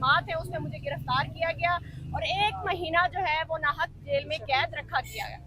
मुकदमात हैं उसमें मुझे गिरफ्तार किया गया और 1 महीना जो है वो नाहक जेल में कैद रखा किया गया,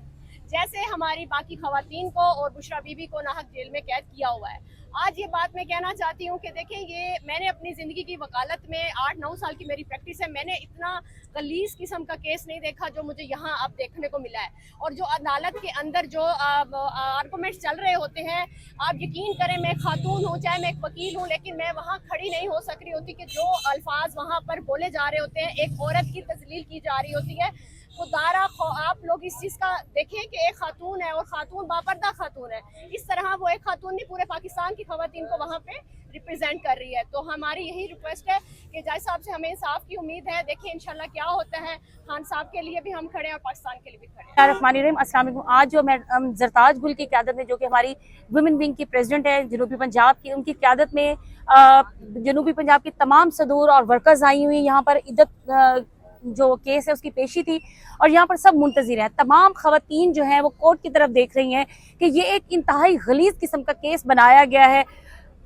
जैसे हमारी बाकी खवातीन को और बुशरा बीबी को नाहक जेल में कैद किया हुआ है। आज ये बात मैं कहना चाहती हूँ कि देखें, ये मैंने अपनी ज़िंदगी की वकालत में 8-9 साल की मेरी प्रैक्टिस है, मैंने इतना गलीज किस्म का केस नहीं देखा जो मुझे यहाँ अब देखने को मिला है। और जो अदालत के अंदर जो आर्गूमेंट्स चल रहे होते हैं, आप यकीन करें मैं खातून हूँ, चाहे मैं एक वकील हूँ, लेकिन मैं वहाँ खड़ी नहीं हो सक रही होती कि जो अल्फाज वहाँ पर बोले जा रहे होते हैं, एक औरत की तजलील की जा रही होती है। खुदारा आप लोग इस चीज़ का देखें कि एक खातून है और खातून बापर्दा खातून है, इस तरह वो एक खातून नहीं पूरे पाकिस्तान की खवातीन को वहाँ पे रिप्रेजेंट कर रही है। तो हमारी यही रिक्वेस्ट है कि जज साहब से हमें इंसाफ की उम्मीद है, देखिए इंशाल्लाह क्या होता है। खान साहब के लिए भी हम खड़े हैं और पाकिस्तान के लिए भी खड़े हैं। रहमानिर्रहीम, अस्सलाम वालेकुम। आज जो मैं जरताज गुल की क़यादत में, जो कि हमारी वुमेन विंग की प्रेसिडेंट है जनूबी पंजाब की, उनकी क़यादत में जनूबी पंजाब की तमाम सदूर और वर्कर्स आई हुई यहाँ पर इद्दत जो केस है उसकी पेशी थी और यहाँ पर सब मुंतज़िर हैं। तमाम खवातीन जो हैं वो कोर्ट की तरफ देख रही हैं कि ये एक इंतहाई गलीज़ किस्म का केस बनाया गया है,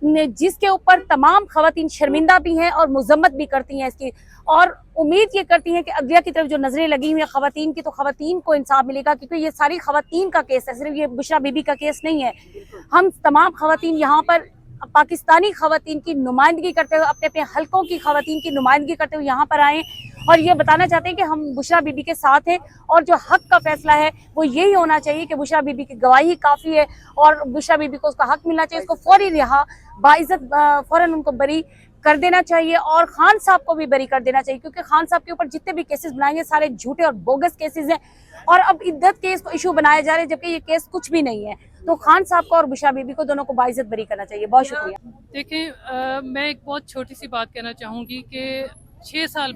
जिसके ऊपर तमाम खवातीन शर्मिंदा भी हैं और मजम्मत भी करती हैं इसकी, और उम्मीद ये करती हैं कि अदलिया की तरफ जो नजरें लगी हुई हैं खवातीन की, तो खवातीन को इंसाफ मिलेगा, क्योंकि ये सारी खवातीन का केस है, सिर्फ ये बुशरा बीबी का केस नहीं है। हम तमाम खवातीन यहाँ पर पाकिस्तानी खवातीन की नुमाइंदगी करते हुए, अपने अपने हलकों की खवातीन की नुमाइंदगी करते हुए यहाँ पर आए और ये बताना चाहते हैं कि हम बुशरा बीबी के साथ हैं और जो हक का फैसला है वो यही होना चाहिए कि बुशरा बीबी की गवाही काफ़ी है और बुशरा बीबी को उसका हक मिलना चाहिए, उसको फौरी रिहा बाइज्जत फौरन उनको बरी कर देना चाहिए और खान साहब को भी बरी कर देना चाहिए, क्योंकि खान साहब के ऊपर जितने भी केसेस बनाएंगे सारे झूठे और बोगस केसेस हैं और अब इद्दत केस को इशू बनाया जा रहा है, जबकि ये केस कुछ भी नहीं है। तो खान साहब को और बुशरा बीबी को दोनों को बाइज्जत बरी करना चाहिए। बहुत शुक्रिया। देखें, मैं एक बहुत छोटी सी बात कहना चाहूँगी कि 6 साल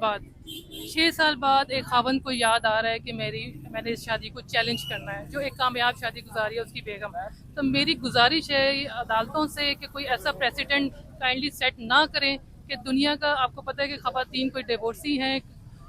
बाद एक खावंद को याद आ रहा है कि मैंने इस शादी को चैलेंज करना है, जो एक कामयाब शादी गुजारी है उसकी बेगम। तो मेरी गुजारिश है अदालतों से कि कोई ऐसा प्रेसिडेंट काइंडली सेट ना करें कि दुनिया का, आपको पता है कि खवातीन कोई डिवोर्सी हैं,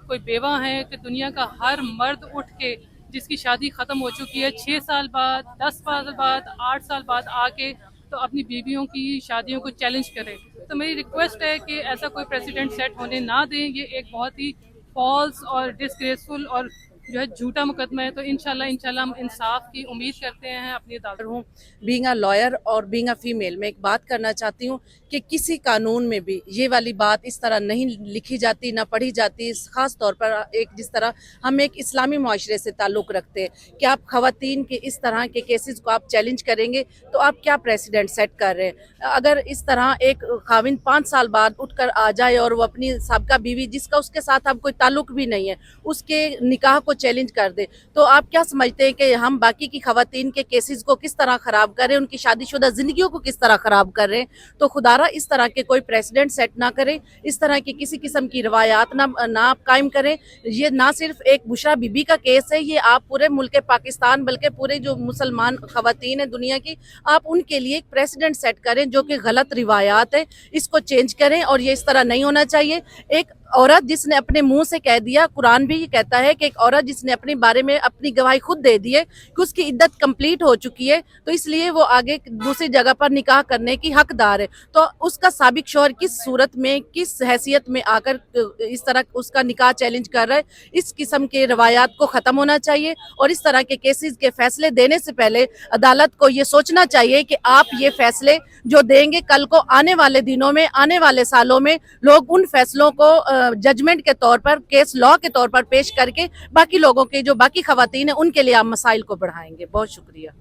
कोई बेवा हैं, कि दुनिया का हर मर्द उठ के जिसकी शादी ख़त्म हो चुकी है 6 साल बाद, 10 साल बाद, 8 साल बाद आके तो अपनी बीवियों की शादियों को चैलेंज करें। तो मेरी रिक्वेस्ट है कि ऐसा कोई प्रेसिडेंट सेट होने ना दें। ये एक बहुत ही फॉल्स और डिसग्रेसफुल और जो है झूठा मुकदमा है। तो इंशाल्लाह हम इंसाफ की उम्मीद करते हैं अपनी अदालत हूँ। बीइंग अ लॉयर और बीइंग अ फीमेल, मैं एक बात करना चाहती हूँ कि किसी कानून में भी ये वाली बात इस तरह नहीं लिखी जाती, ना पढ़ी जाती। ख़ास तौर पर एक जिस तरह हम एक इस्लामी माशरे से ताल्लुक़ रखते हैं कि आप खवातीन के इस तरह के केसेस को आप चैलेंज करेंगे तो आप क्या प्रेसिडेंट सेट कर रहे हैं। अगर इस तरह एक खाविन 5 साल बाद उठ कर आ जाए और वो अपनी साबका बीवी, जिसका उसके साथ अब कोई ताल्लुक़ भी नहीं है, उसके निकाह को चैलेंज कर दे, तो आप क्या समझते हैं कि हम बाकी की खवातीन के केसेस को किस तरह ख़राब करें, उनकी शादीशुदा ज़िंदगियों को किस तरह ख़राब कर रहे हैं। तो खुदारा इस तरह के कोई प्रेसिडेंट सेट ना करें, इस तरह की किसी किस्म की रवायात ना आप कायम करें। ये ना सिर्फ एक बुशरा बीबी का केस है, ये आप पूरे मुल्क पाकिस्तान, बल्कि पूरे जो मुसलमान खवातीन है दुनिया की, आप उनके लिए एक प्रेसिडेंट सेट करें जो कि गलत रिवायात है, इसको चेंज करें। और ये इस तरह नहीं होना चाहिए। एक औरत जिसने अपने मुंह से कह दिया, कुरान भी ये कहता है कि एक औरत जिसने अपने बारे में अपनी गवाही खुद दे दी है कि उसकी इद्दत कंप्लीट हो चुकी है, तो इसलिए वो आगे दूसरी जगह पर निकाह करने की हकदार है। तो उसका साबिक शौहर किस सूरत में, किस हैसियत में आकर इस तरह उसका निकाह चैलेंज कर रहा है। इस किस्म के रवायात को ख़त्म होना चाहिए और इस तरह के केसेस के फैसले देने से पहले अदालत को ये सोचना चाहिए कि आप ये फैसले जो देंगे कल को आने वाले दिनों में, आने वाले सालों में लोग उन फैसलों को जजमेंट के तौर पर, केस लॉ के तौर पर पेश करके बाकी लोगों के, जो बाकी खवातीन हैं, उनके लिए आप मसाइल को बढ़ाएंगे। बहुत शुक्रिया।